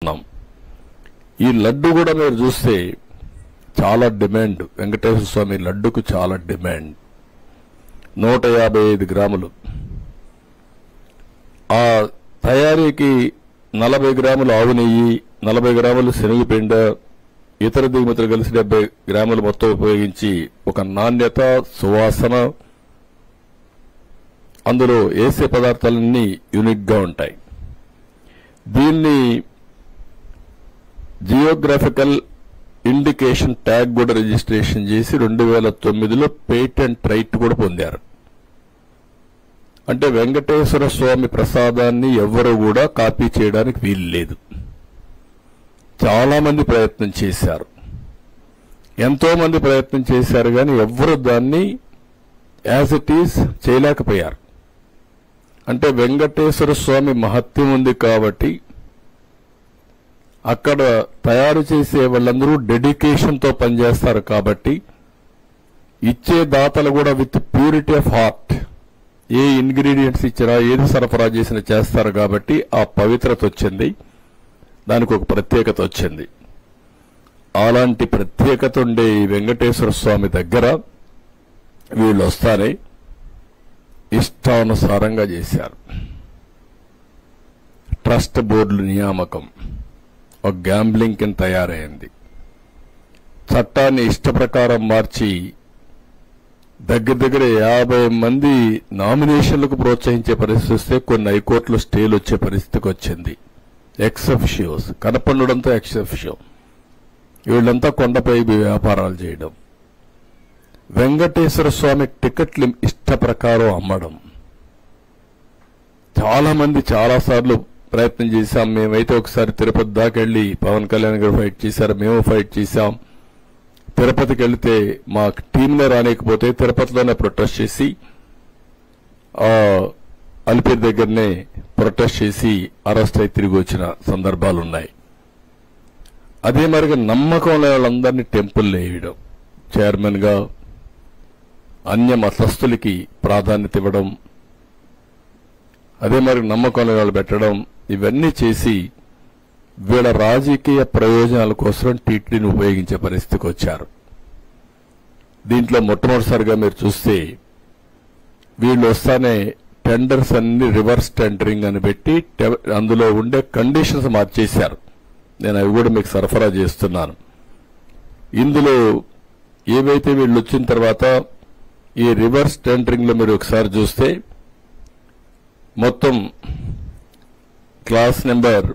ఉన్నాం. ఈ లడ్డు కూడా మీరు చూస్తే చాలా డిమాండ్. వెంకటేశ్వర స్వామి లడ్డుకు చాలా డిమాండ్. 155 గ్రాములు. ఆ తయారీకి 40 గ్రాములు ఆవు నెయ్యి, 40 గ్రాములు శనగపిండ, ఇతర దిగుమతులు కలిసి 70 గ్రాములు మొత్తం ఉపయోగించి ఒక నాణ్యత, సువాసన, అందులో వేసే పదార్థాలన్నీ యూనిక్ గా ఉంటాయి. దీన్ని జియోగ్రాఫికల్ ఇండికేషన్ ట్యాగ్ కూడా రిజిస్ట్రేషన్ చేసి 2009లో పేటెంట్ రైట్ కూడా పొందారు. అంటే వెంకటేశ్వర స్వామి ప్రసాదాన్ని ఎవ్వరూ కూడా కాపీ చేయడానికి వీలు లేదు. చాలా మంది ప్రయత్నం చేశారు, ఎంతో మంది ప్రయత్నం చేశారు, కానీ ఎవ్వరూ దాన్ని యాజ్ ఇట్ ఈజ్ చేయలేకపోయారు. అంటే వెంకటేశ్వర స్వామి మహత్యం ఉంది కాబట్టి అక్కడ తయారు చేసే వాళ్ళందరూ డెడికేషన్తో పనిచేస్తారు. కాబట్టి ఇచ్చే దాతలు కూడా with purity of heart, A ingredients ఇచ్చినా, ఏది సరఫరా చేసినా చేస్తారు. కాబట్టి ఆ పవిత్రత వచ్చింది, దానికి ఒక ప్రత్యేకత వచ్చింది. అలాంటి ప్రత్యేకత ఉండే ఈ వెంకటేశ్వర స్వామి దగ్గర వీళ్ళు వస్తానే ఇష్టానుసారంగా చేశారు. ట్రస్ట్ బోర్డుల నియామకం ఒక గ్యాంబ్లింగ్ కింద తయారైంది. చట్టాన్ని ఇష్టప్రకారం మార్చి దగ్గర 50 మంది నామినేషన్లకు ప్రోత్సహించే పరిస్థితి వస్తే కొన్ని హైకోర్టులో స్టేలు వచ్చే పరిస్థితికి వచ్చింది. ఎక్సెఫిషియోస్ కనపండుడంతా ఎక్సెఫిషియో, వీళ్ళంతా కొండపై వ్యాపారాలు చేయడం, వెంకటేశ్వర స్వామి టికెట్లు ఇష్ట ప్రకారం అమ్మడం. చాలా మంది చాలాసార్లు ప్రయత్నం చేశాం. మేమైతే ఒకసారి తిరుపతి దాకా వెళ్లి పవన్ కళ్యాణ్ గారు ఫైట్ చేశారు, మేము ఫైట్ చేశాం. తిరుపతికి వెళ్తే మా టీంలో రానికపోతే తిరుపతిలోనే ప్రొటెస్ట్ చేసి అలిపిరి దగ్గరనే ప్రొటెస్ట్ చేసి అరెస్ట్ అయి తిరిగి వచ్చిన సందర్భాలున్నాయి. అదే మరిగా నమ్మకం లేని వాళ్ళందరినీ టెంపుల్ వేయడం, చైర్మన్ గా అన్య మతస్థులకి ప్రాధాన్యత ఇవ్వడం, అదే మరి నమ్మకం లేని వాళ్ళు పెట్టడం, ఇవన్నీ చేసి వీళ్ళ రాజకీయ ప్రయోజనాల కోసం టీటీడీని ఉపయోగించే పరిస్థితికి వచ్చారు. దీంట్లో మొట్టమొదటిసారిగా మీరు చూస్తే వీళ్ళు వస్తానే టెండర్స్ అన్ని రివర్స్ టెండరింగ్ అని పెట్టి అందులో ఉండే కండిషన్స్ మార్చేశారు. నేను అవి కూడా మీకు సరఫరా చేస్తున్నాను. ఇందులో ఏవైతే వీళ్ళు వచ్చిన తర్వాత ఈ రివర్స్ టెండరింగ్ లో మీరు ఒకసారి చూస్తే మొత్తం క్లాస్ నెంబర్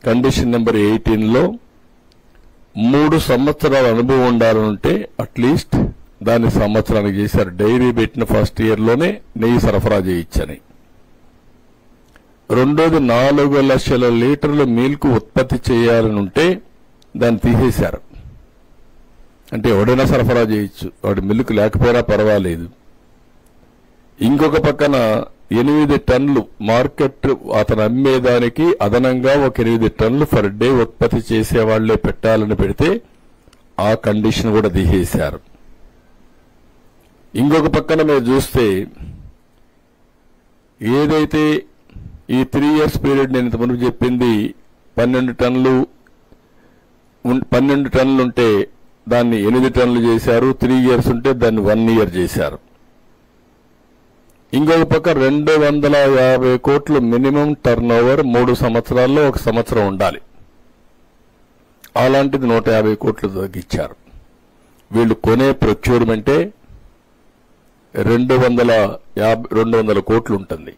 కండిషన్ నెంబర్ 18లో 3 సంవత్సరాల అనుభవం ఉండాలంటే అట్లీస్ట్ దాన్ని సంవత్సరానికి చేశారు. డైరీ పెట్టిన ఫస్ట్ ఇయర్ లోనే నెయ్యి సరఫరా చేయొచ్చని. రెండోది 4 లక్షల లీటర్ల మిల్క్ ఉత్పత్తి చేయాలని ఉంటే దాన్ని తీసేశారు. అంటే ఎవడైనా సరఫరా చేయొచ్చు, వాడి మిల్క్ లేకపోయినా పర్వాలేదు. ఇంకొక పక్కన 8 టన్నులు మార్కెట్ అతను అమ్మేదానికి అదనంగా ఒక 8 టన్నులు పర్ డే ఉత్పత్తి చేసేవాళ్లే పెట్టాలని పెడితే ఆ కండిషన్ కూడా తీసేశారు. ఇంకొక పక్కన మీరు చూస్తే ఏదైతే ఈ 3 ఇయర్స్ పీరియడ్ నేను ఇంతకుముందు చెప్పింది 12 టన్నులు ఉంటే దాన్ని 8 టన్నులు చేశారు. 3 ఇయర్స్ ఉంటే దాన్ని 1 ఇయర్ చేశారు. ఇంకొక పక్క 250 కోట్లు మినిమం టర్న్ ఓవర్ 3 సంవత్సరాల్లో 1 సంవత్సరం ఉండాలి. అలాంటిది 150 కోట్లు తగ్గించారు. వీళ్ళు కొనే ప్రొక్యూర్మెంటే 200 కోట్లు ఉంటుంది.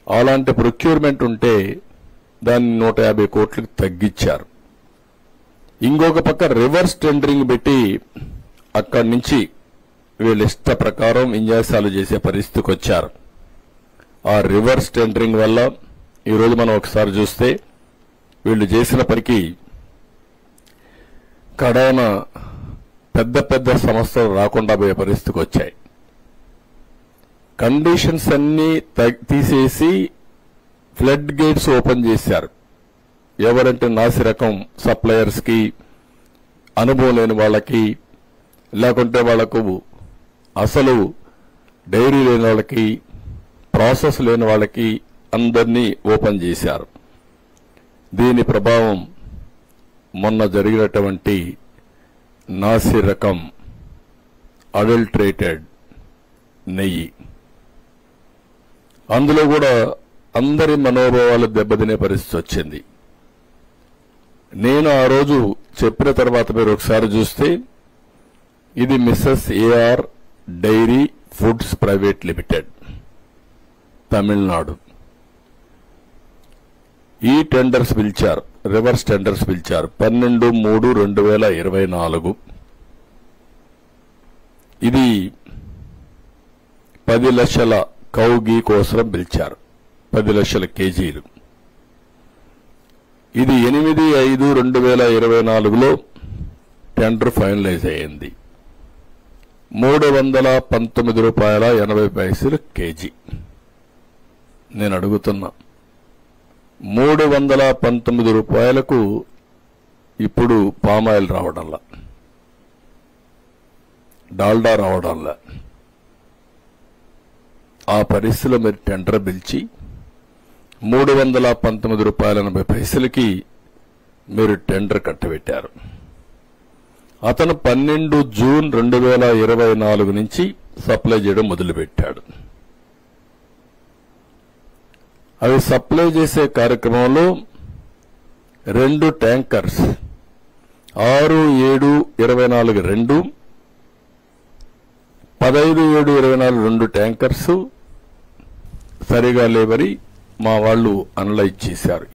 అలాంటి ప్రొక్యూర్మెంట్ ఉంటే దాన్ని 150 కోట్లకు తగ్గించారు. ఇంకొక పక్క రివర్స్ టెండరింగ్ పెట్టి అక్కడి నుంచి వీళ్ళ ఇష్ట ప్రకారం విన్యాసాలు చేసే పరిస్థితికి వచ్చారు. ఆ రివర్స్ టెండరింగ్ వల్ల ఈరోజు మనం ఒకసారి చూస్తే వీళ్ళు చేసిన పనికి కడాన పెద్ద సంస్థలు రాకుండా పోయే పరిస్థితికి వచ్చాయి. కండిషన్స్ అన్ని తీసేసి ఫ్లడ్ గేట్స్ ఓపెన్ చేశారు. ఎవరంటే నాసి రకం సప్లయర్స్ కి, అనుభవం లేని వాళ్ళకి, లేకుంటే వాళ్లకు అసలు డైరీ లేని వాళ్ళకి, ప్రాసెస్ లేని వాళ్ళకి అందరినీ ఓపెన్ చేశారు. దీని ప్రభావం మొన్న జరిగినటువంటి నాసి రకం అడల్ట్రేటెడ్ నెయ్యి, అందులో కూడా అందరి మనోభావాలు దెబ్బతినే పరిస్థితి వచ్చింది. నేను ఆ రోజు చెప్పిన తర్వాత మీరు ఒకసారి చూస్తే ఇది misses AR dairy foods private limited, Tamil Nadu. ఈ టెండర్స్ పిలిచారు, రివర్స్ టెండర్స్ పిలిచారు 12/3/2024. ఇది 10 లక్షల కౌ గీ కోసం పిలిచారు, 10 లక్షల కేజీలు. ఇది 8/5/2024లో టెండర్ ఫైనలైజ్ అయ్యింది. ₹319.80 కేజీ. నేను అడుగుతున్నా, ₹319 ఇప్పుడు పామాయిల్ రావడంలా, డాల్డా రావడంలా. ఆ పరిస్థితిలో మీరు టెండర్ పిలిచి ₹319.80 మీరు టెండర్ కట్టబెట్టారు. అతను 12 జూన్ 2024 నుంచి సప్లై చేయడం మొదలుపెట్టాడు. అవి సప్లై చేసే కార్యక్రమంలో 2 ట్యాంకర్స్ 6/7/24 2, 15/7/24 2 ట్యాంకర్స్ సరిగా లేవని మా వాళ్ళు అనలైజ్ చేశారు.